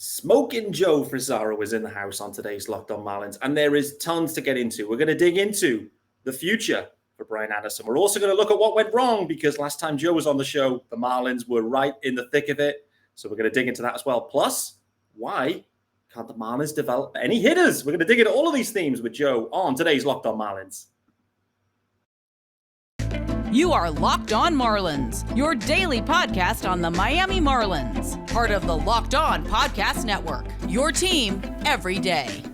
Smokin Joe Frisaro is in the house on today's Locked On Marlins, and there is tons to get into. We're going to dig into the future for Brian Anderson. We're also going to look at what went wrong, because last time Joe was on the show, the Marlins were right in the thick of it. So we're going to dig into that as well. Plus, why can't the Marlins develop any hitters? We're going to dig into all of these themes with Joe on today's Locked On Marlins. You are Locked On Marlins, your daily podcast on the Miami Marlins. Part of the Locked On Podcast Network, your team every day.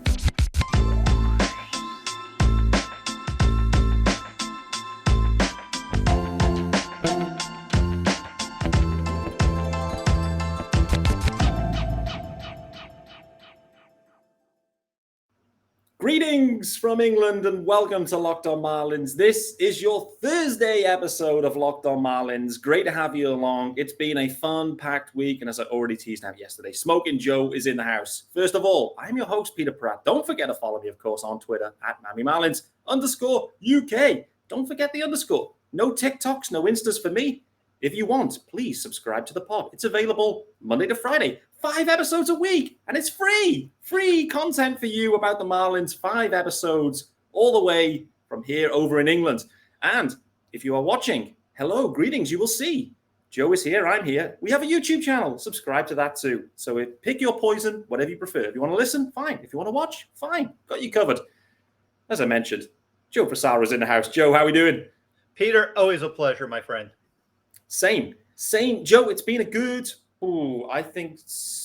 Greetings from England and welcome to Locked On Marlins. This is your Thursday episode of Locked On Marlins. Great to have you along. It's been a fun-packed week, and as I already teased out yesterday, Smokin Joe is in the house. First of all, I'm your host, Peter Pratt. Don't forget to follow me, of course, on Twitter at @MiamiMarlins_UK. Don't forget the underscore. No TikToks, no Instas for me. If you want, please subscribe to the pod. It's available Monday to Friday, 5 episodes a week, and it's free. Free content for you about the Marlins, 5 episodes all the way from here over in England. And if you are watching, hello, greetings, you will see. Joe is here, I'm here. We have a YouTube channel. Subscribe to that too. So pick your poison, whatever you prefer. If you want to listen, fine. If you want to watch, fine. Got you covered. As I mentioned, Joe Frisaro is in the house. Joe, how are we doing? Peter, always a pleasure, my friend. Same. Joe, it's been a good, I think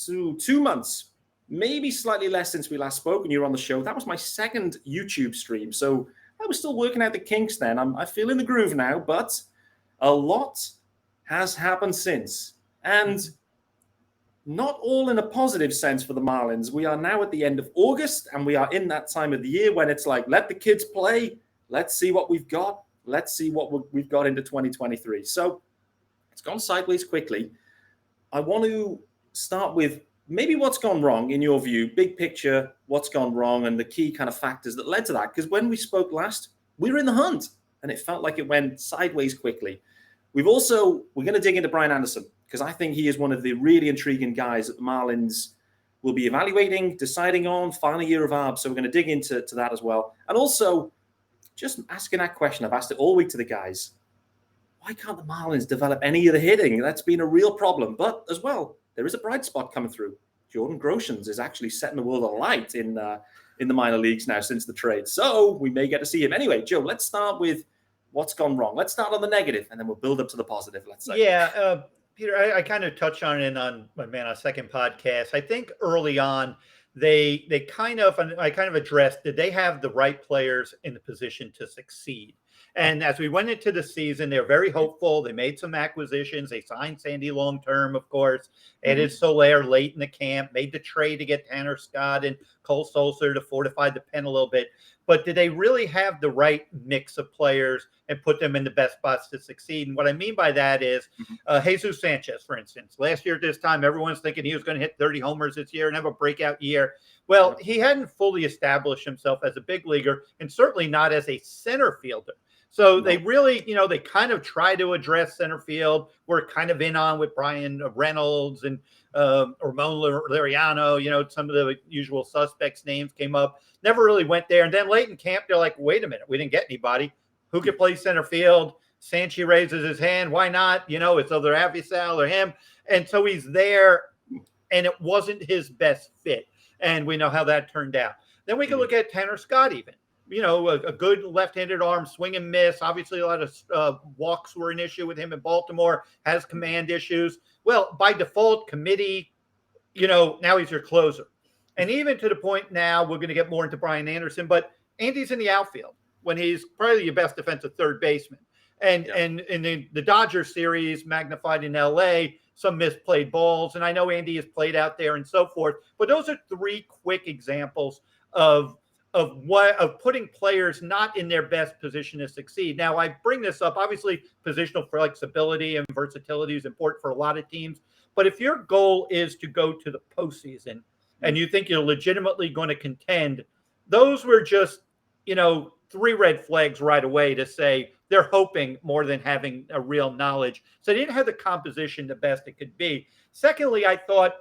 2 months, maybe slightly less since we last spoke and you were on the show. That was my second YouTube stream. So I was still working out the kinks then. I feel in the groove now, but a lot has happened since. And not all in a positive sense for the Marlins. We are now at the end of August, and we are in that time of the year when it's like, let the kids play. Let's see what we've got. Let's see what we've got into 2023. So it's gone sideways quickly. I want to start with maybe what's gone wrong in your view, big picture, what's gone wrong and the key kind of factors that led to that. Because when we spoke last, we were in the hunt and it felt like it went sideways quickly. We're going to dig into Brian Anderson because I think he is one of the really intriguing guys that the Marlins will be evaluating, deciding on, final year of ARB. So we're going to dig into that as well. And also just asking that question, I've asked it all week to the guys. Why can't the Marlins develop any of the hitting? That's been a real problem. But as well, there is a bright spot coming through. Jordan Groshans is actually setting the world alight in the minor leagues now since the trade. So we may get to see him. Anyway, Joe, let's start with what's gone wrong. Let's start on the negative, and then we'll build up to the positive, let's say. Yeah, Peter, I kind of touched on it on my second podcast. I think early on, I kind of addressed, did they have the right players in the position to succeed? And as we went into the season, they're very hopeful. They made some acquisitions. They signed Sandy long-term, of course, added Soler late in the camp, made the trade to get Tanner Scott and Cole Sulser to fortify the pen a little bit. But did they really have the right mix of players and put them in the best spots to succeed? And what I mean by that is Jesus Sanchez, for instance. Last year at this time, everyone's thinking he was going to hit 30 homers this year and have a breakout year. Well, he hadn't fully established himself as a big leaguer and certainly not as a center fielder. So they really, they kind of try to address center field. We're kind of in on with Brian Reynolds and Ramon Liriano. Some of the usual suspects' names came up. Never really went there. And then late in camp, they're like, wait a minute, we didn't get anybody. Who could play center field? Sanchi raises his hand. Why not? It's either Avisal or him. And so he's there, and it wasn't his best fit. And we know how that turned out. Then we can look at Tanner Scott even. A good left-handed arm, swing and miss. Obviously, a lot of walks were an issue with him in Baltimore, has command issues. Well, by default, committee, now he's your closer. And even to the point now, we're going to get more into Brian Anderson, but Andy's in the outfield when he's probably your best defensive third baseman. And in the Dodgers series, magnified in L.A., some misplayed balls. And I know Andy has played out there and so forth. But those are 3 quick examples of putting players not in their best position to succeed. Now, I bring this up. Obviously, positional flexibility and versatility is important for a lot of teams. But if your goal is to go to the postseason and you think you're legitimately going to contend, those were just, 3 red flags right away to say they're hoping more than having a real knowledge. So they didn't have the composition the best it could be. Secondly, I thought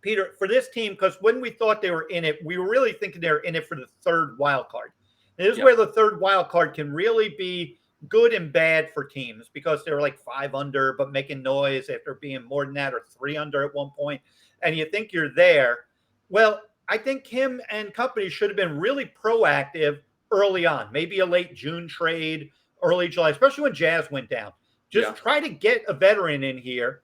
Peter, for this team, because when we thought they were in it, we were really thinking they were in it for the third wild card. And this is where the third wild card can really be good and bad for teams, because they were like 5 under, but making noise after being more than that, or 3 under at one point. And you think you're there. Well, I think Kim and company should have been really proactive early on, maybe a late June trade, early July, especially when Jazz went down. Just try to get a veteran in here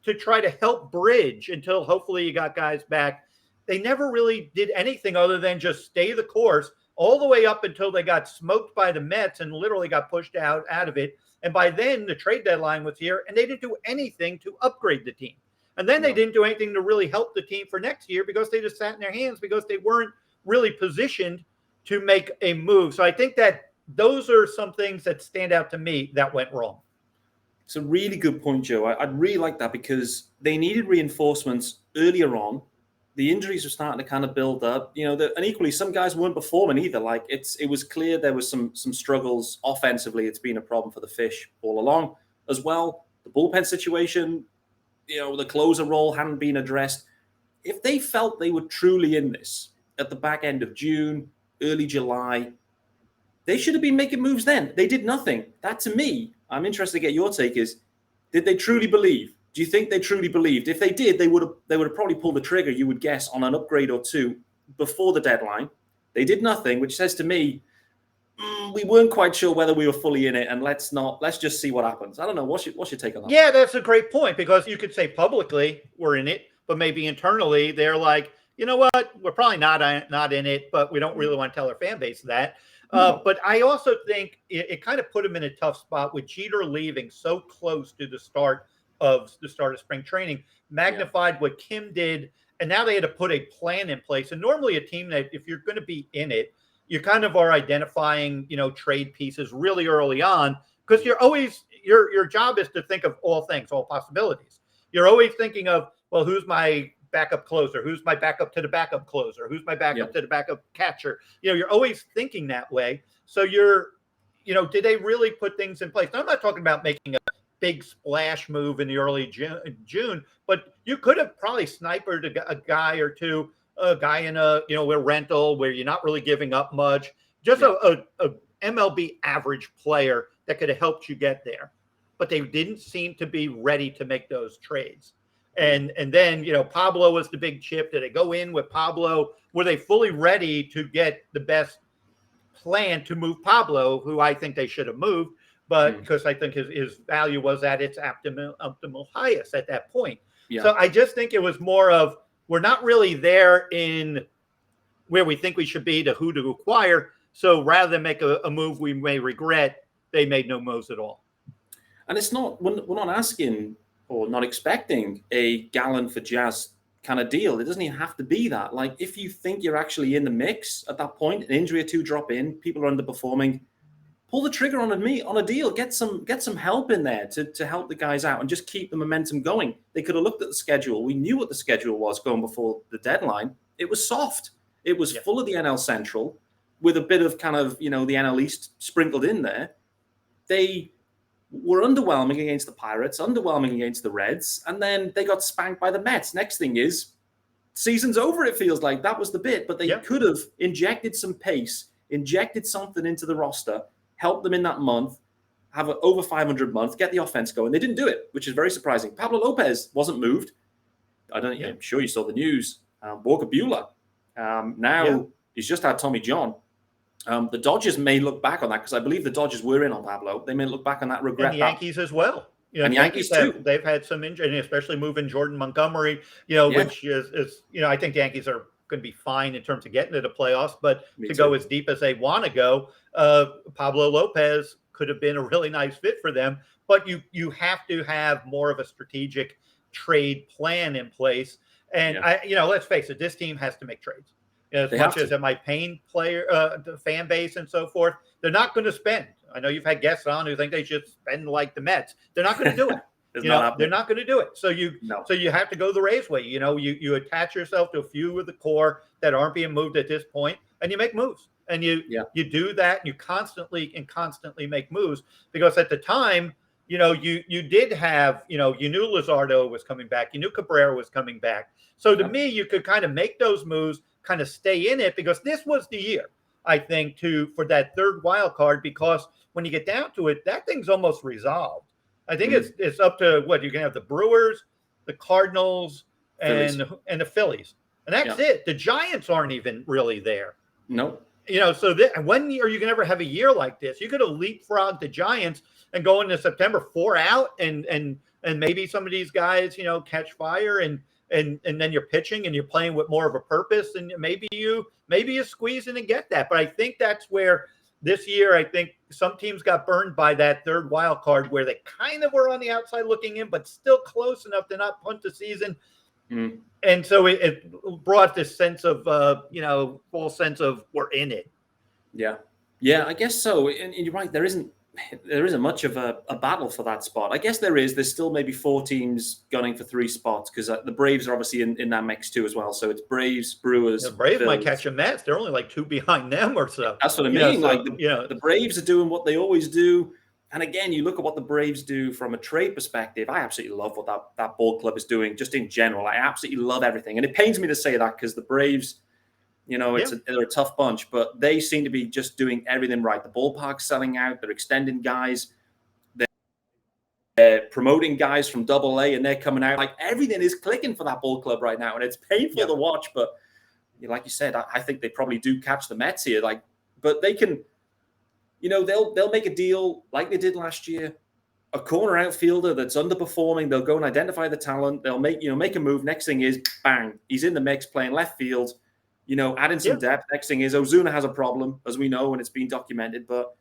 to try to help bridge until hopefully you got guys back. They never really did anything other than just stay the course all the way up until they got smoked by the Mets and literally got pushed out of it. And by then the trade deadline was here, and they didn't do anything to upgrade the team. And then they didn't do anything to really help the team for next year, because they just sat in their hands because they weren't really positioned to make a move. So I think that those are some things that stand out to me that went wrong. It's a really good point, Joe. I'd really like that, because they needed reinforcements earlier on. The injuries were starting to kind of build up, and equally some guys weren't performing either. Like it was clear there was some struggles offensively. It's been a problem for the Fish all along as well. The bullpen situation, the closer role hadn't been addressed. If they felt they were truly in this at the back end of June, early July, they should have been making moves then. They did nothing. That, to me, I'm interested to get your take, is, did they truly believe? Do you think they truly believed? If they did, they would have probably pulled the trigger, you would guess, on an upgrade or two before the deadline. They did nothing, which says to me, we weren't quite sure whether we were fully in it, and let's just see what happens. I don't know. What's your take on that? Yeah, that's a great point, because you could say publicly we're in it, but maybe internally they're like, you know what, we're probably not in it, but we don't really want to tell our fan base that. But I also think it kind of put him in a tough spot with Jeter leaving so close to the start of spring training, magnified what Kim did. And now they had to put a plan in place. And normally a team that, if you're going to be in it, you kind of are identifying, trade pieces really early on, because you're always, your job is to think of all things, all possibilities. You're always thinking of, well, who's my backup closer? Who's my backup to the backup closer? Who's my backup to the backup catcher? You're always thinking that way. So did they really put things in place? Now, I'm not talking about making a big splash move in the early June, but you could have probably sniped a guy or two, a guy in a rental where you're not really giving up much, just a MLB average player that could have helped you get there. But they didn't seem to be ready to make those trades. And then, Pablo was the big chip. Did they go in with Pablo? Were they fully ready to get the best plan to move Pablo, who I think they should have moved, but because I think his value was at its optimal highest at that point. Yeah. So I just think it was more of, we're not really there in where we think we should be to who to acquire. So rather than make a move we may regret, they made no moves at all. And it's not, we're not asking or not expecting a Gallen for Jazz kind of deal. It doesn't even have to be that. Like, if you think you're actually in the mix at that point, an injury or two drop in, people are underperforming, pull the trigger on a deal. Get some help in there to help the guys out and just keep the momentum going. They could have looked at the schedule. We knew what the schedule was going before the deadline. It was soft. It was full of the NL Central with a bit of kind of, the NL East sprinkled in there. They were underwhelming against the Pirates, underwhelming against the Reds, and then they got spanked by the Mets. Next thing is, season's over, it feels like. That was the bit. But they could have injected some pace, injected something into the roster, help them in that month, have an over 500 month, get the offense going. They didn't do it, which is very surprising. Pablo Lopez wasn't moved. I'm sure you saw the news. Walker Buehler. He's just had Tommy John. The Dodgers may look back on that, because I believe the Dodgers were in on Pablo. They may look back on that regret. And the Yankees as well. And the Yankees too. They've had some injury, especially moving Jordan Montgomery, which is I think the Yankees are going to be fine in terms of getting to the playoffs, but go as deep as they want to go, Pablo Lopez could have been a really nice fit for them. But you have to have more of a strategic trade plan in place. And let's face it, this team has to make trades. As much as it might pain the fan base and so forth, they're not going to spend. I know you've had guests on who think they should spend like the Mets. They're not going to do it. They're not going to do it. So you have to go the Rays way. You attach yourself to a few of the core that aren't being moved at this point, and you make moves. And you do that, and you constantly make moves, because at the time, you did have, you knew Luzardo was coming back. You knew Cabrera was coming back. So to me, you could kind of make those moves, kind of stay in it, because this was the year, I think, for that third wild card, because when you get down to it, that thing's almost resolved. I think it's up to what you can have: the Brewers, the Cardinals, and the Phillies. And that's it. The Giants aren't even really there. No. So when are you going to ever have a year like this? You could have leapfrogged the Giants and go into September 4 out, and maybe some of these guys, catch fire, and then you're pitching and you're playing with more of a purpose, and maybe you squeeze in and get that. But I think that's where this year, I think some teams got burned by that third wild card, where they kind of were on the outside looking in, but still close enough to not punt the season. And so it brought this sense of, full sense of we're in it. Yeah, I guess so. And you're right. There isn't much of a battle for that spot. I guess there is. There's still maybe 4 teams gunning for 3 spots, because the Braves are obviously in that mix too as well. So it's Braves, Brewers. The Braves Phillies. Might catch a Mets. They're only like 2 behind them or so. That's what I mean. The Braves are doing what they always do. And again, you look at what the Braves do from a trade perspective. I absolutely love what that ball club is doing, just in general. I absolutely love everything. And it pains me to say that, because the Braves, they're a tough bunch, but they seem to be just doing everything right. The ballpark's selling out. They're extending guys. They're promoting guys from AA, and they're coming out. Like, everything is clicking for that ball club right now. And it's painful to watch. But like you said, I think they probably do catch the Mets here. But they can... they'll make a deal like they did last year. A corner outfielder that's underperforming, they'll go and identify the talent. They'll make a move. Next thing is, bang, he's in the mix playing left field. Adding some depth. Next thing is, Ozuna has a problem, as we know, and it's been documented. But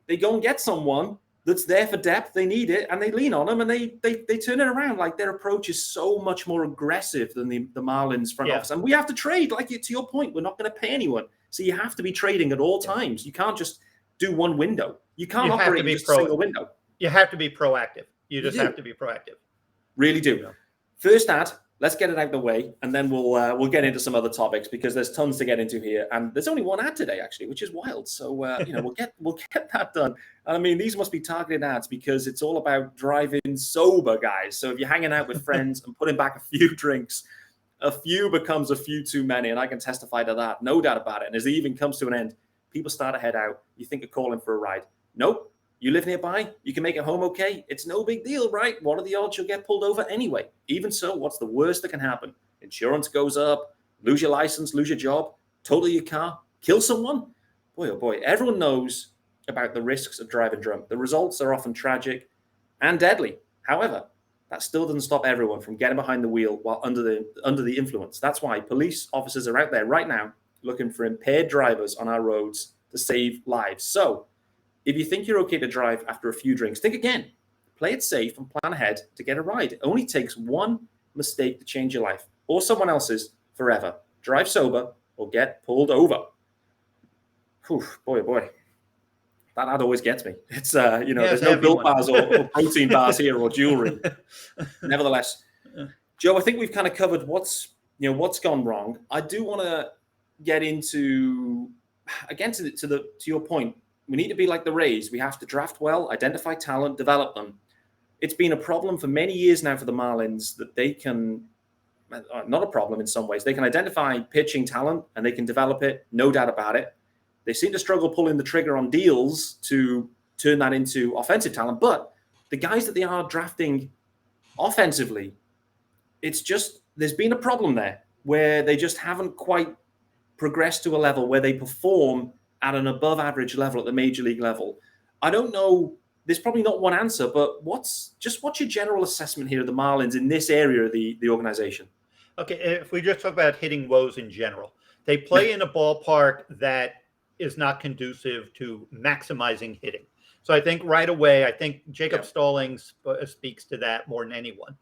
they go and get someone that's there for depth. They need it, and they lean on them, and they turn it around. Like, their approach is so much more aggressive than the Marlins front office. And we have to trade. Like, to your point, we're not going to pay anyone, so you have to be trading at all times. You can't just do one window. You can't operate just a single window. You have to be proactive. You just have to be proactive. Really do. First ad, let's get it out of the way, and then we'll get into some other topics, because there's tons to get into here. And there's only one ad today, actually, which is wild. So we'll get that done. And I mean, these must be targeted ads, because it's all about driving sober, guys. So if you're hanging out with friends and putting back a few drinks, a few becomes a few too many, and I can testify to that, no doubt about it. And as the evening comes to an end, people start to head out. You think of calling for a ride. Nope. You live nearby. You can make it home okay. It's no big deal, right? What are the odds you'll get pulled over anyway? Even so, what's the worst that can happen? Insurance goes up, lose your license, lose your job, total your car, kill someone? Boy, oh boy. Everyone knows about the risks of driving drunk. The results are often tragic and deadly. However, that still doesn't stop everyone from getting behind the wheel while under the influence. That's why police officers are out there right now looking for impaired drivers on our roads to save lives. So if you think you're okay to drive after a few drinks, think again. Play it safe and plan ahead to get a ride. It only takes one mistake to change your life or someone else's forever. Drive sober or get pulled over. Whew, boy, oh boy. That ad always gets me. It's, there's no Built bars or protein bars here or jewelry. Nevertheless, Joe, I think we've kind of covered what's gone wrong. I do want to get into, again, to your point. We need to be like the Rays. We have to draft well, identify talent, develop them. It's been a problem for many years now for the Marlins that they can, not a problem in some ways, they can identify pitching talent and they can develop it, no doubt about it. They seem to struggle pulling the trigger on deals to turn that into offensive talent. But the guys that they are drafting offensively, it's just, there's been a problem there where they just haven't quite progressed to a level where they perform at an above average level at the major league level. I don't know. There's probably not one answer, but what's your general assessment here of the Marlins in this area of the organization? Okay, if we just talk about hitting woes in general, they play in a ballpark that is not conducive to maximizing hitting. So I think right away, Jacob Stallings speaks to that more than anyone,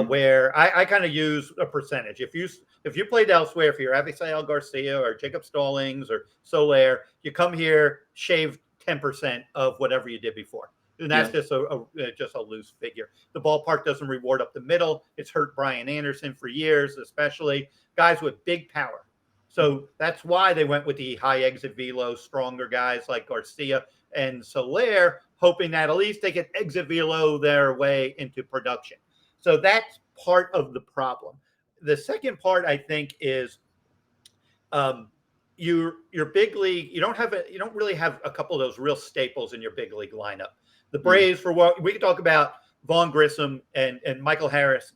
where I kind of use a percentage. If you played elsewhere, if you're Avisail Garcia or Jacob Stallings or Soler, you come here, shave 10% of whatever you did before. And that's just a loose figure. The ballpark doesn't reward up the middle. It's hurt Brian Anderson for years, especially guys with big power. So that's why they went with the high exit velo, stronger guys like Garcia and Soler, hoping that at least they can exit velo their way into production. So that's part of the problem. The second part, I think, is your big league. You don't really have a couple of those real staples in your big league lineup. The Braves, for what we can talk about, Vaughn Grissom and Michael Harris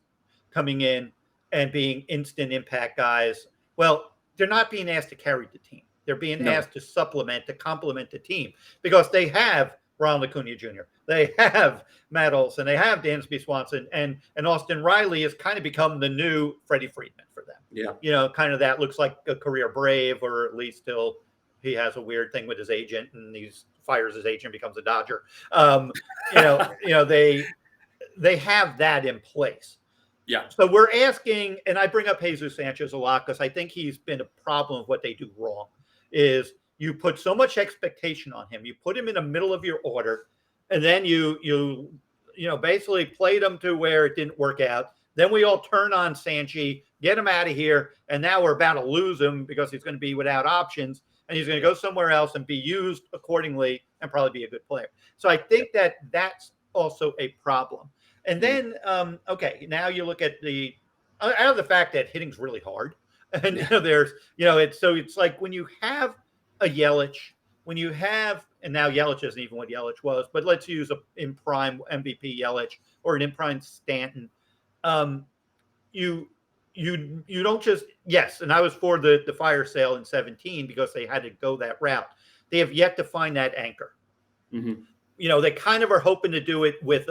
coming in and being instant impact guys. Well, they're not being asked to carry the team. They're being asked to supplement, to complement the team, because they have Ronald Acuna Jr., they have Matt Olson, they have Dansby Swanson, and Austin Riley has kind of become the new Freddie Freeman for them. Yeah. Kind of that looks like a career Brave, or at least till he has a weird thing with his agent and he fires his agent, becomes a Dodger. They have that in place. Yeah. So we're asking, and I bring up Jesus Sanchez a lot because I think he's been a problem of what they do wrong, is you put so much expectation on him. You put him in the middle of your order, and then you basically played him to where it didn't work out. Then we all turn on Sanchi, get him out of here, and now we're about to lose him because he's going to be without options, and he's going to go somewhere else and be used accordingly and probably be a good player. So I think that's also a problem. And then, now you look at out of the fact that hitting's really hard, and it's like when you have a Yelich, when you have, and now Yelich isn't even what Yelich was, but let's use in prime MVP Yelich or an in prime Stanton. You don't just, yes, and I was for the fire sale in 2017 because they had to go that route. They have yet to find that anchor. Mm-hmm. They kind of are hoping to do it with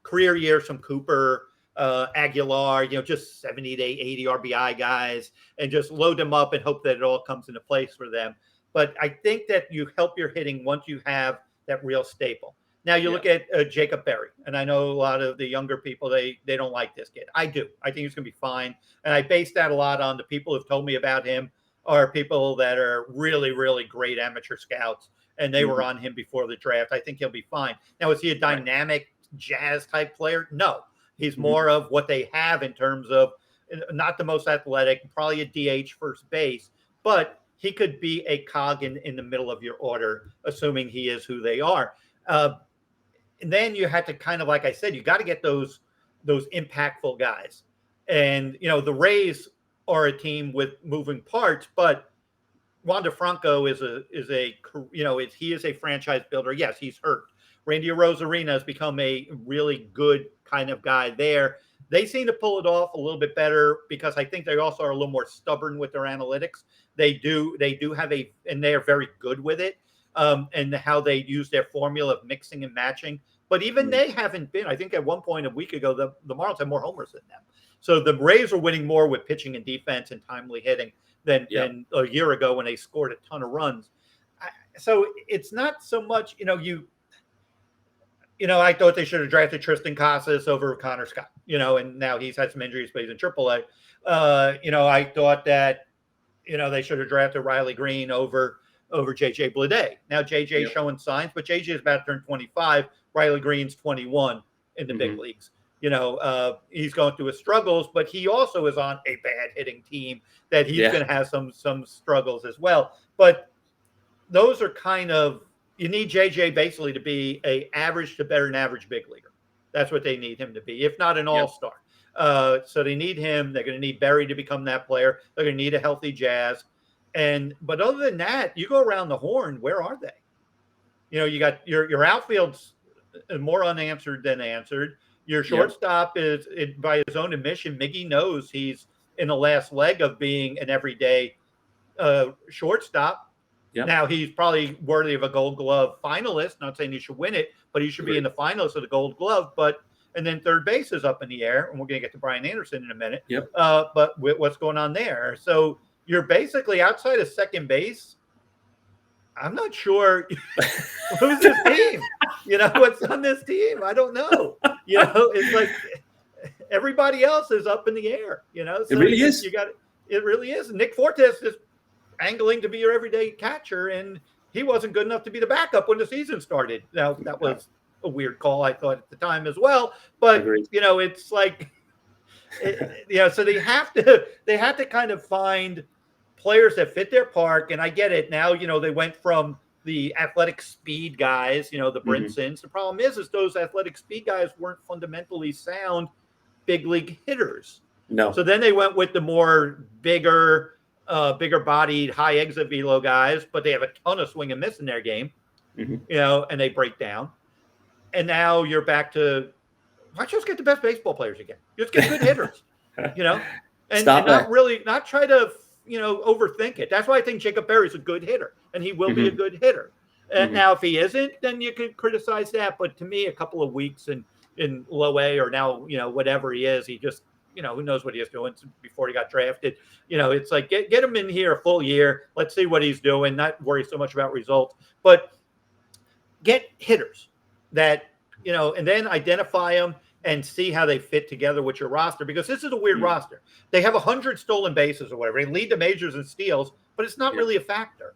career years from Cooper, Aguilar, just 70 to 80 RBI guys, and just load them up and hope that it all comes into place for them. But I think that you help your hitting once you have that real staple. Now you look at Jacob Berry, and I know a lot of the younger people, they don't like this kid. I do. I think he's going to be fine. And I base that a lot on the people who've told me about him are people that are really, really great amateur scouts, and they were on him before the draft. I think he'll be fine. Now, is he a dynamic Jazz type player? No. He's more of what they have in terms of not the most athletic, probably a DH first base, but he could be a cog in the middle of your order, assuming he is who they are. And then you have to kind of, like I said, you got to get those impactful guys. And, the Rays are a team with moving parts, but Wander Franco is a franchise builder. Yes, he's hurt. Randy Arozarena has become a really good kind of guy there. They seem to pull it off a little bit better because I think they also are a little more stubborn with their analytics. They do have and they are very good with it, and how they use their formula of mixing and matching. But even they haven't been. I think at one point a week ago, the Marlins had more homers than them. So the Rays are winning more with pitching and defense and timely hitting than a year ago when they scored a ton of runs. So it's not so much, I thought they should have drafted Tristan Casas over Connor Scott, and now he's had some injuries, but he's in AAA. I thought that, they should have drafted Riley Green over JJ Bleday. Now JJ's showing signs, but JJ is about to turn 25. Riley Green's 21 in the big leagues. He's going through his struggles, but he also is on a bad hitting team that he's going to have some struggles as well. But those are kind of, you need JJ basically to be a average to better than average big leaguer. That's what they need him to be, if not an all-star. So they need him. They're going to need Berry to become that player. They're going to need a healthy Jazz. But other than that, you go around the horn, where are they? You got your outfield's more unanswered than answered. Your shortstop is, by his own admission, Miggy knows he's in the last leg of being an everyday shortstop. Yep. Now, he's probably worthy of a Gold Glove finalist. Not saying he should win it, but he should be in the finalists of the Gold Glove. And then third base is up in the air, and we're going to get to Brian Anderson in a minute. Yep. But what's going on there? So you're basically outside of second base. I'm not sure who's this team. What's on this team? I don't know. It's like everybody else is up in the air. So it really is. It really is. Nick Fortes is angling to be your everyday catcher, and he wasn't good enough to be the backup when the season started. Now, that was a weird call, I thought, at the time as well. But it's like, so they have to kind of find players that fit their park. And I get it now. They went from the athletic speed guys, the Brinsons. The problem is those athletic speed guys weren't fundamentally sound big league hitters. No. So then they went with the more bigger bodied, high exit velo guys, but they have a ton of swing and miss in their game, and they break down. And now you're back to, why don't you just get the best baseball players again? Just get good hitters, and not try to, overthink it. That's why I think Jacob Berry's a good hitter, and he will be a good hitter. And now if he isn't, then you could criticize that. But to me, a couple of weeks in low A, or now, whatever he is, he just, who knows what he is doing before he got drafted. It's like, get him in here a full year. Let's see what he's doing, not worry so much about results, but get hitters that, and then identify them and see how they fit together with your roster, because this is a weird roster. They have 100 stolen bases or whatever. They lead the majors in steals, but it's not really a factor.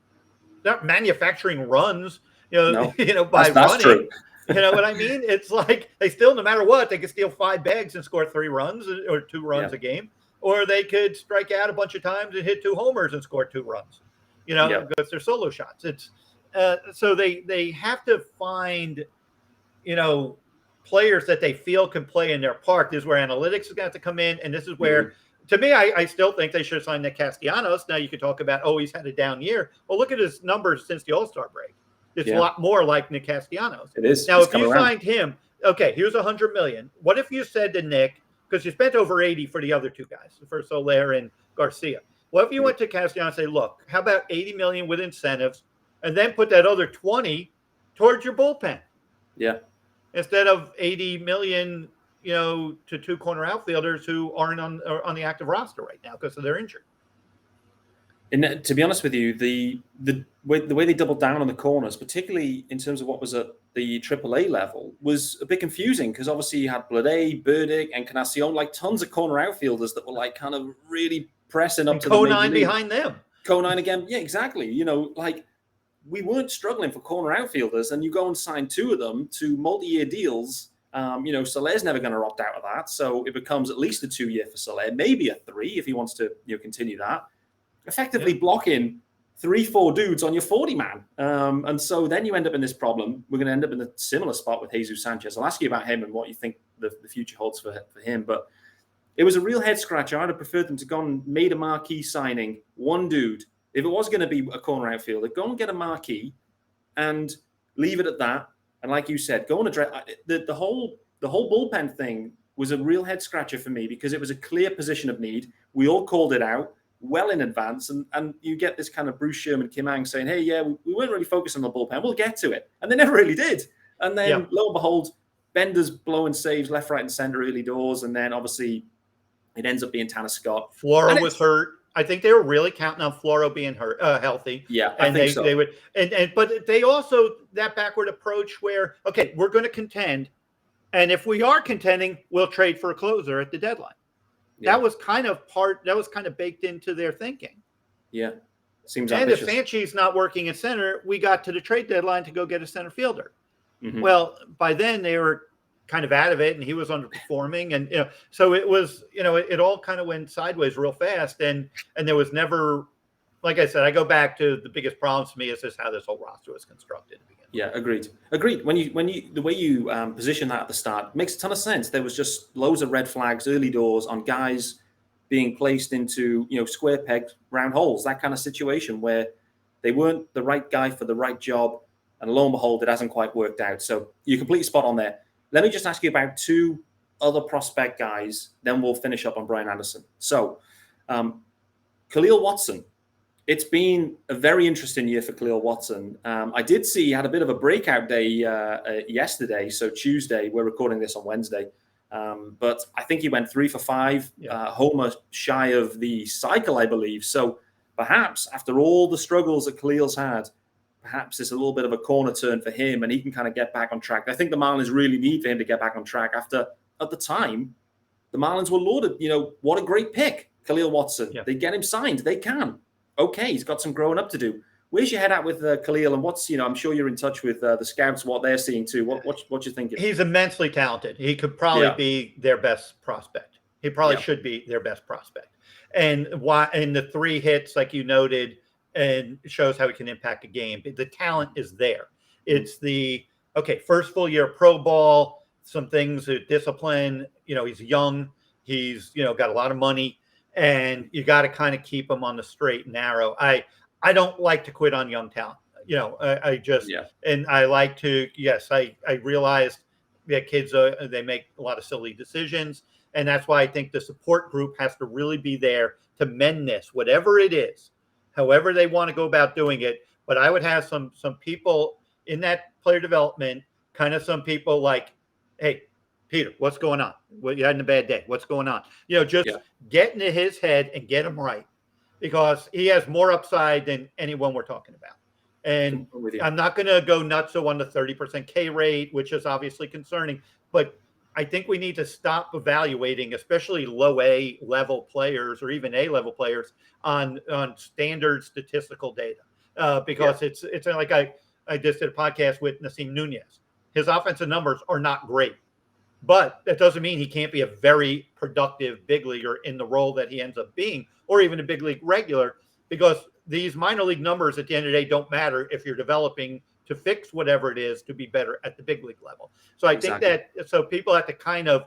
They're not manufacturing runs, by that's running. True. You know what I mean? It's like they still, no matter what, they could steal 5 bags and score 3 runs or 2 runs a game, or they could strike out a bunch of times and hit 2 homers and score 2 runs, because they're solo shots. It's so they have to find, players that they feel can play in their park. This is where analytics is going to have to come in, and this is where, to me, I still think they should have signed Nick Castellanos. Now you could talk about, he's had a down year. Well, look at his numbers since the All-Star break. It's a lot more like Nick Castellanos. It is. Now, if you signed him, okay, he was $100 million. What if you said to Nick, because you spent over 80 for the other 2 guys, for Soler and Garcia. What if you went to Castellanos and say, look, how about $80 million with incentives, and then put that other 20 towards your bullpen? Yeah. Instead of $80 million, to 2 corner outfielders who aren't on the active roster right now because they're injured. And to be honest with you, the way they doubled down on the corners, particularly in terms of what was at the AAA level, was a bit confusing, because obviously you had Blade, Burdick, and Encarnacion, like tons of corner outfielders that were like kind of really pressing up to the major league. behind them. Conine again, yeah, exactly. Like we weren't struggling for corner outfielders, and you go and sign 2 of them to multi-year deals. Soler's never going to opt out of that, so it becomes at least a 2-year for Soler, maybe a 3 if he wants to continue that. Effectively blocking 3-4 dudes on your 40-man. And so then you end up in this problem. We're going to end up in a similar spot with Jesus Sanchez. I'll ask you about him and what you think the future holds for him. But it was a real head scratcher. I'd have preferred them to go and made a marquee signing, 1 dude. If it was going to be a corner outfielder, go and get a marquee and leave it at that. And like you said, go and address the whole bullpen thing was a real head scratcher for me, because it was a clear position of need. We all called it out well in advance, and you get this kind of Bruce Sherman, Kim Ang saying, hey, we weren't really focused on the bullpen. We'll get to it. And they never really did. And then lo and behold, Bender's blowing saves left, right, and center early doors. And then obviously it ends up being Tanner Scott. Floro was hurt. I think they were really counting on Floro being healthy. Yeah, and they would, but they also, that backward approach where, okay, we're going to contend, and if we are contending, we'll trade for a closer at the deadline. Yeah. That was kind of baked into their thinking. Yeah, seems ambitious. And if Sanchi's not working at center, we got to the trade deadline to go get a center fielder. Well, by then they were kind of out of it, and he was underperforming, and so it was, it all kind of went sideways real fast, and there was never, like I said, I go back to the biggest problem to me is just how this whole roster was constructed to begin with. Yeah, agreed. When you the way you position that at the start makes a ton of sense. There was just loads of red flags early doors on guys being placed into square pegged round holes, that kind of situation where they weren't the right guy for the right job, and lo and behold, it hasn't quite worked out. So you're completely spot on there. Let me just ask you about 2 other prospect guys, then we'll finish up on Brian Anderson. So, Khalil Watson. It's been a very interesting year for Khalil Watson. I did see he had a bit of a breakout day yesterday, so Tuesday. We're recording this on Wednesday. But I think he went 3 for 5, homer shy of the cycle, I believe. So perhaps after all the struggles that Khalil's had, perhaps it's a little bit of a corner turn for him, and he can kind of get back on track. I think the Marlins really need for him to get back on track after, at the time, the Marlins were lauded. What a great pick, Khalil Watson. Yeah. They get him signed. They can. Okay, he's got some growing up to do. Where's your head at with Khalil, and what's, I'm sure you're in touch with the scouts, what they're seeing too. What you thinking? He's immensely talented. He could probably be their best prospect. He probably should be their best prospect. And why? And the 3 hits, like you noted, and shows how he can impact a game. The talent is there. It's first full year pro ball, some things, discipline. He's young. He's, got a lot of money, and you got to kind of keep him on the straight and narrow. I don't like to quit on young talent. I just, and I like to, I realized that kids, they make a lot of silly decisions. And that's why I think the support group has to really be there to mend this, whatever it is, however they want to go about doing it. But I would have some people in that player development, kind of some people like, hey, Peter, what's going on? Well, you had a bad day. What's going on? Get into his head and get him right, because he has more upside than anyone we're talking about. And I'm not going to go nuts on the 30% K rate, which is obviously concerning, but I think we need to stop evaluating, especially low A level players or even A level players on standard statistical data, because it's like I just did a podcast with Nasim Nunez. His offensive numbers are not great, but that doesn't mean he can't be a very productive big leaguer in the role that he ends up being, or even a big league regular, because these minor league numbers at the end of the day don't matter if you're developing to fix whatever it is to be better at the big league level. So I think that, so people have to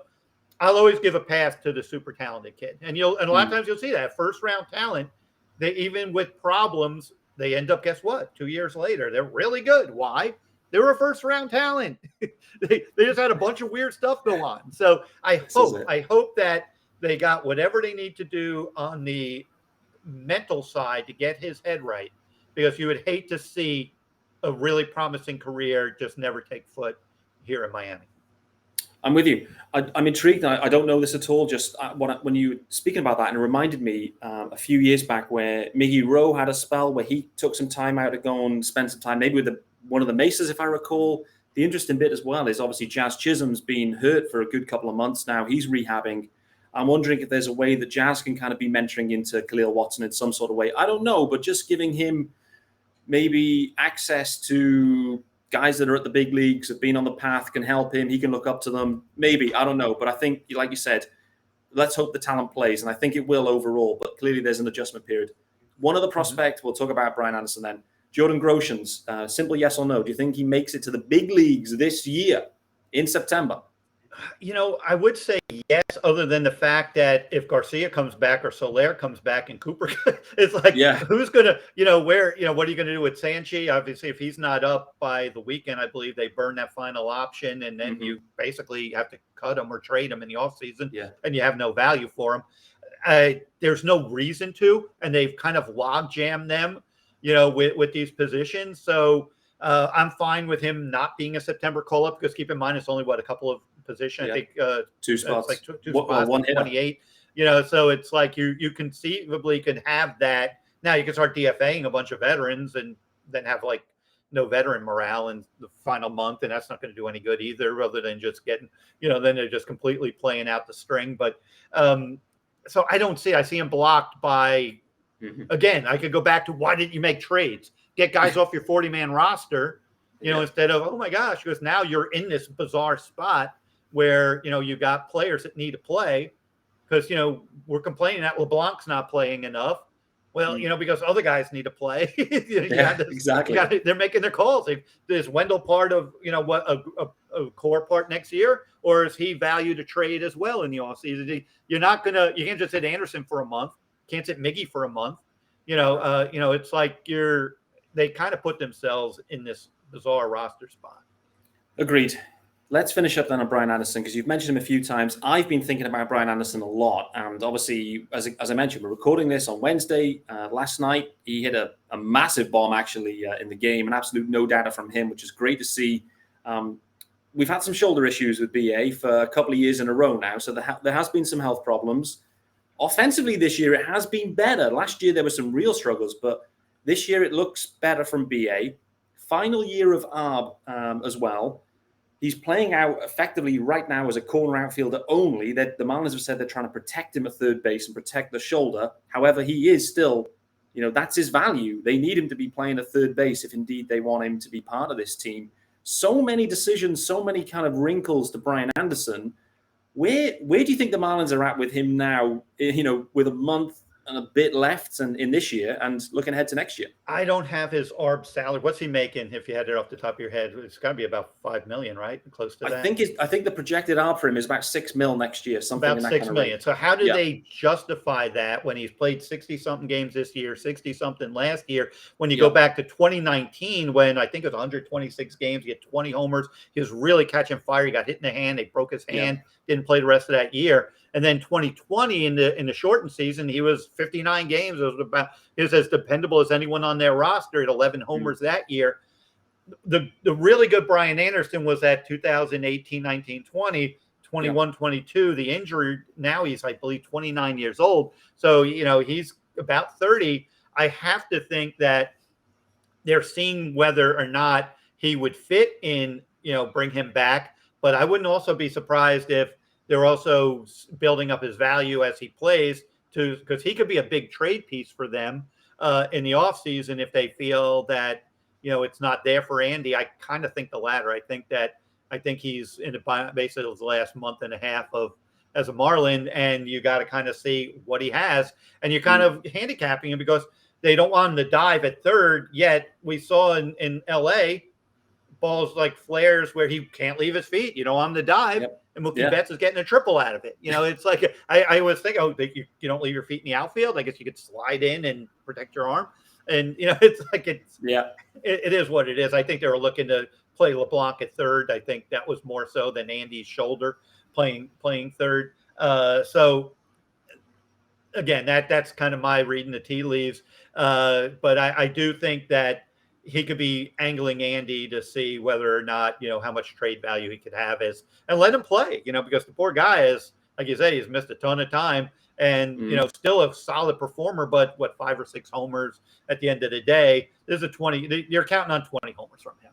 I'll always give a pass to the super talented kid. And a lot of times you'll see that first round talent, they, even with problems, they end up, guess what? 2 years later, they're really good. Why? They were a first round talent. they just had a bunch of weird stuff go on. So I hope that they got whatever they need to do on the mental side to get his head right, because you would hate to see a really promising career just never take foot here in Miami. I'm with you. I'm intrigued. I don't know this at all. Just when you were speaking about that, and it reminded me a few years back where Miggy Rowe had a spell where he took some time out to go and spend some time, maybe with one of the Mesas, if I recall. The interesting bit as well is obviously Jazz Chisholm's been hurt for a good couple of months now. He's rehabbing. I'm wondering if there's a way that Jazz can kind of be mentoring into Khalil Watson in some sort of way. I don't know, but just giving him maybe access to guys that are at the big leagues, have been on the path, can help him. He can look up to them. Maybe, I don't know. But I think, like you said, let's hope the talent plays. And I think it will overall. But clearly there's an adjustment period. One other prospect, we'll talk about Brian Anderson then. Jordan Groshans, simple yes or no. Do you think he makes it to the big leagues this year in September? I would say yes, other than the fact that if Garcia comes back or Soler comes back and Cooper, it's like, who's going to, what are you going to do with Sanchi? Obviously, if he's not up by the weekend, I believe they burn that final option, and then you basically have to cut him or trade him in the offseason, and you have no value for him. There's no reason to, and they've kind of log jammed them, with these positions. So I'm fine with him not being a September call-up, because keep in mind, it's only a couple of position. I think 2 spots, like two spots, 128. So it's like you conceivably can have that. Now you can start DFAing a bunch of veterans and then have like no veteran morale in the final month, and that's not going to do any good either, other than just getting, then they're just completely playing out the string. But so I see him blocked by, again, I could go back to, why didn't you make trades? Get guys off your 40-man roster, instead of, oh my gosh, because now you're in this bizarre spot where, you got players that need to play, because, we're complaining that LeBlanc's not playing enough. Well, because other guys need to play. Exactly. They're making their calls. Is Wendell part of, what a core part next year, or is he valued a trade as well in the offseason? You can't just sit Anderson for a month. Can't sit Miggy for a month. It's like they kind of put themselves in this bizarre roster spot. Agreed. Let's finish up then on Brian Anderson, because you've mentioned him a few times. I've been thinking about Brian Anderson a lot. And obviously, as I mentioned, we're recording this on Wednesday. Last night, he hit a massive bomb, actually, in the game. An absolute no data from him, which is great to see. We've had some shoulder issues with BA for a couple of years in a row now. So there has been some health problems. Offensively this year, it has been better. Last year, there were some real struggles, but this year it looks better from BA. Final year of Arb as well. He's playing out effectively right now as a corner outfielder only. That the Marlins have said they're trying to protect him at third base and protect the shoulder. However, he is still, that's his value. They need him to be playing at third base if indeed they want him to be part of this team. So many decisions, so many kind of wrinkles to Brian Anderson. Where do you think the Marlins are at with him now, with a month and a bit left and in this year and looking ahead to next year. I don't have his ARB salary. What's he making? If you had it off the top of your head, it's got to be about $5 million, right? Close to that. I think the projected ARB for him is about $6 million next year. Something about in that $6 kind of million. range. So how do they justify that when he's played 60-something games this year, 60-something last year? When you go back to 2019, when I think it was 126 games, he had 20 homers. He was really catching fire. He got hit in the hand. They broke his hand. Didn't play the rest of that year. And then 2020 in the shortened season, he was 59 games. He was as dependable as anyone on their roster at 11 homers that year. The really good Brian Anderson was at 2018, 19, 20, 21, 22. The injury, now he's, I believe, 29 years old. So, he's about 30. I have to think that they're seeing whether or not he would fit in, bring him back. But I wouldn't also be surprised if they're also building up his value as he plays, because he could be a big trade piece for them in the offseason if they feel that, it's not there for Andy. I kind of think the latter. I think he's in basically his last month and a half as a Marlin, and you got to kind of see what he has. And you're kind of handicapping him because they don't want him to dive at third. Yet we saw in LA balls like flares where he can't leave his feet. You don't want him to dive. And Mookie Betts is getting a triple out of it. It's like I was thinking, you don't leave your feet in the outfield. I guess you could slide in and protect your arm. And it's like it is what it is. I think they were looking to play LeBlanc at third. I think that was more so than Andy's shoulder playing third. So again, that's kind of my reading the tea leaves. But I do think that he could be angling Andy to see whether or not, how much trade value he could have and let him play, because the poor guy is, like you say, he's missed a ton of time and, still a solid performer, but 5 or 6 homers at the end of the day, there's you're counting on 20 homers from him,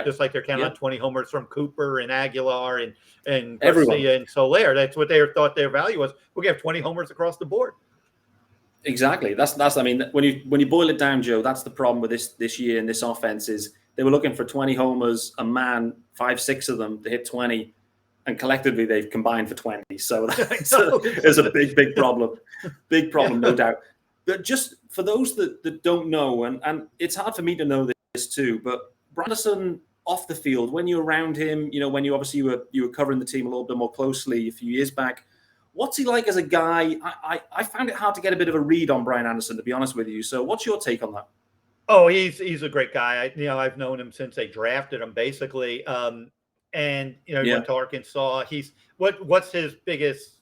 just like they're counting on 20 homers from Cooper and Aguilar and Garcia and Soler. That's what they thought their value was. We'll get 20 homers across the board. Exactly. That's. I mean, when you boil it down, Joe, that's the problem with this year and this offense is they were looking for 20 homers a man, 5, 6 of them to hit 20, and collectively they've combined for 20. So that's a big problem. Big problem, no doubt. But just for those that don't know, and it's hard for me to know this too, but Branderson off the field, when you're around him, when you obviously you were covering the team a little bit more closely a few years back. What's he like as a guy? I found it hard to get a bit of a read on Brian Anderson, to be honest with you. So what's your take on that? Oh, he's a great guy. I've known him since they drafted him, basically. And he went to Arkansas. What's his biggest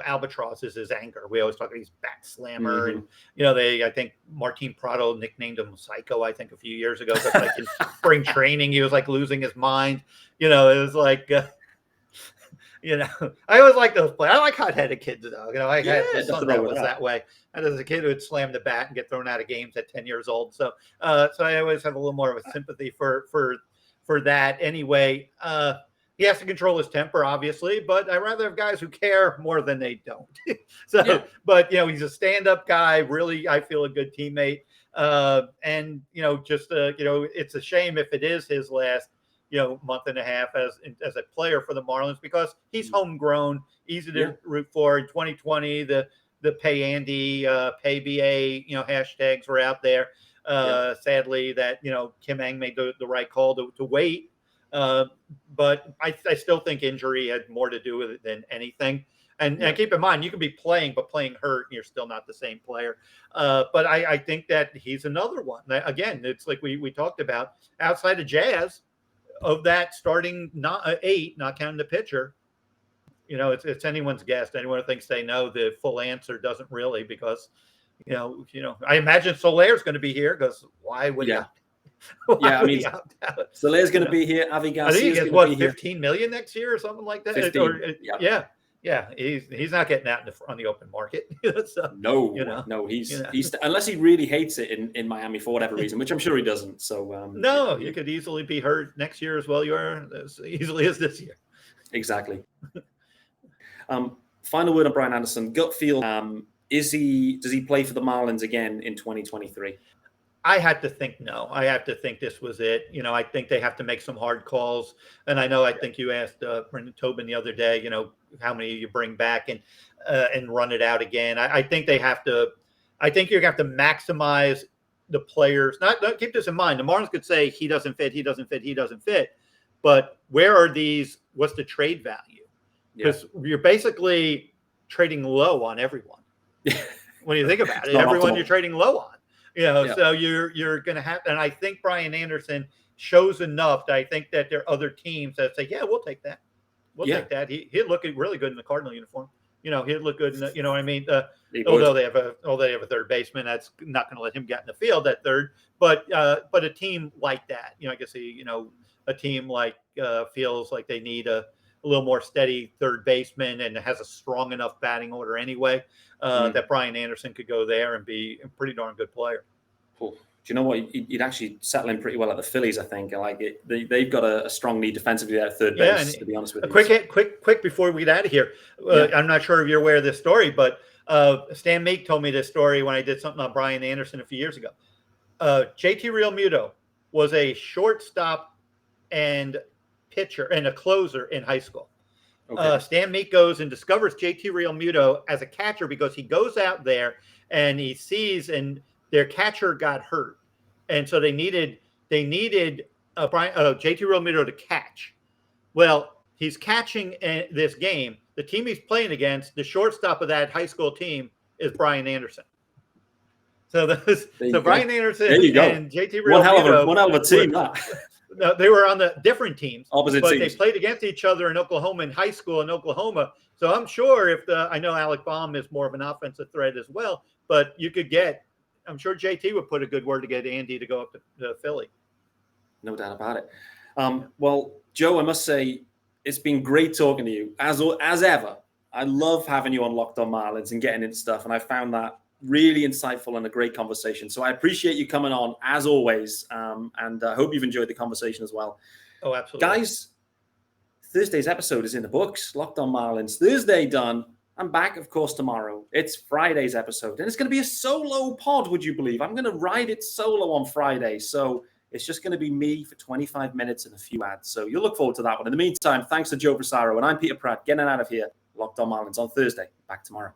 albatross is his anger. We always talk about he's bat slammer, and I think Martin Prado nicknamed him Psycho. I think a few years ago, but like in spring training, he was like losing his mind. It was like. I always like those plays. I like hot-headed kids, though. I had a son that was that way. And as a kid who would slam the bat and get thrown out of games at 10 years old. So I always have a little more of a sympathy for that. Anyway, he has to control his temper, obviously, but I'd rather have guys who care more than they don't. But he's a stand-up guy. Really, I feel a good teammate. And it's a shame if it is his last month and a half as a player for the Marlins, because he's homegrown, easy to root for. In 2020, the pay Andy, pay BA, hashtags were out there. Sadly, that Kim Ng made the right call to wait. But I still think injury had more to do with it than anything. And keep in mind, you can be playing, but playing hurt, you're still not the same player. But I think that he's another one. Again, it's like we talked about, outside of Jazz, of that starting 8, not counting the pitcher, it's anyone's guess. Anyone who thinks they know the full answer doesn't really, because I imagine Soler's going to be here, because why would he? Soler's going to be here. Avi Garcia, I think he gets 15 million next year or something like that. 15, he's not getting that on the open market. So, no, he's unless he really hates it in Miami for whatever reason, which I'm sure he doesn't. So you could easily be hurt next year as well. You are as easily as this year. Exactly. Final word on Brian Anderson. Gut feel. Does he play for the Marlins again in 2023? I had to think no. I have to think this was it. I think they have to make some hard calls. And I think you asked Brendan Tobin the other day, how many you bring back. And and run it out again. I think they have to. I think you're going to have to maximize the players. Not keep this in mind. The Marlins could say he doesn't fit, he doesn't fit, he doesn't fit. But where are these? What's the trade value? Because you're basically trading low on everyone. When you think about it, everyone you're trading low on. So you're going to have. And I think Brian Anderson shows enough that I think that there are other teams that say, yeah, we'll take that. We'll take that. He'd look really good in the Cardinal uniform. He'd look good in the, you know what I mean? Although they have a third baseman, that's not going to let him get in the field at third. But a team like that, I guess a team like feels like they need a little more steady third baseman and has a strong enough batting order anyway that Brian Anderson could go there and be a pretty darn good player. Cool. Do you know what? You'd actually settle in pretty well at the Phillies, I think. They've got a strong need defensively there at third base, to be honest with you. Quick before we get out of here. I'm not sure if you're aware of this story, but Stan Meek told me this story when I did something on Brian Anderson a few years ago. JT Realmuto was a shortstop and pitcher and a closer in high school. Okay. Stan Meek goes and discovers JT Realmuto as a catcher because he goes out there and he sees and their catcher got hurt, and so they needed JT Realmuto to catch. Well, he's catching this game. The team he's playing against, the shortstop of that high school team, is Brian Anderson. So Brian Anderson and JT Realmuto, one hell of a team. No, they were on the different teams, opposite but teams. They played against each other in Oklahoma in high school in Oklahoma. So I'm sure I know Alec Baum is more of an offensive threat as well, but you could get. I'm sure JT would put a good word to get Andy to go up to Philly. No doubt about it. Well, Joe, I must say it's been great talking to you as ever. I love having you on Locked On Marlins and getting into stuff, and I found that really insightful and a great conversation. So I appreciate you coming on as always, and I hope you've enjoyed the conversation as well. Oh, absolutely, guys. Thursday's episode is in the books. Locked On Marlins Thursday done. I'm back, of course, tomorrow. It's Friday's episode, and it's going to be a solo pod, would you believe? I'm going to ride it solo on Friday, so it's just going to be me for 25 minutes and a few ads, so you'll look forward to that one. In the meantime, thanks to Joe Frisaro, and I'm Peter Pratt, getting out of here. Locked On Marlins on Thursday. Back tomorrow.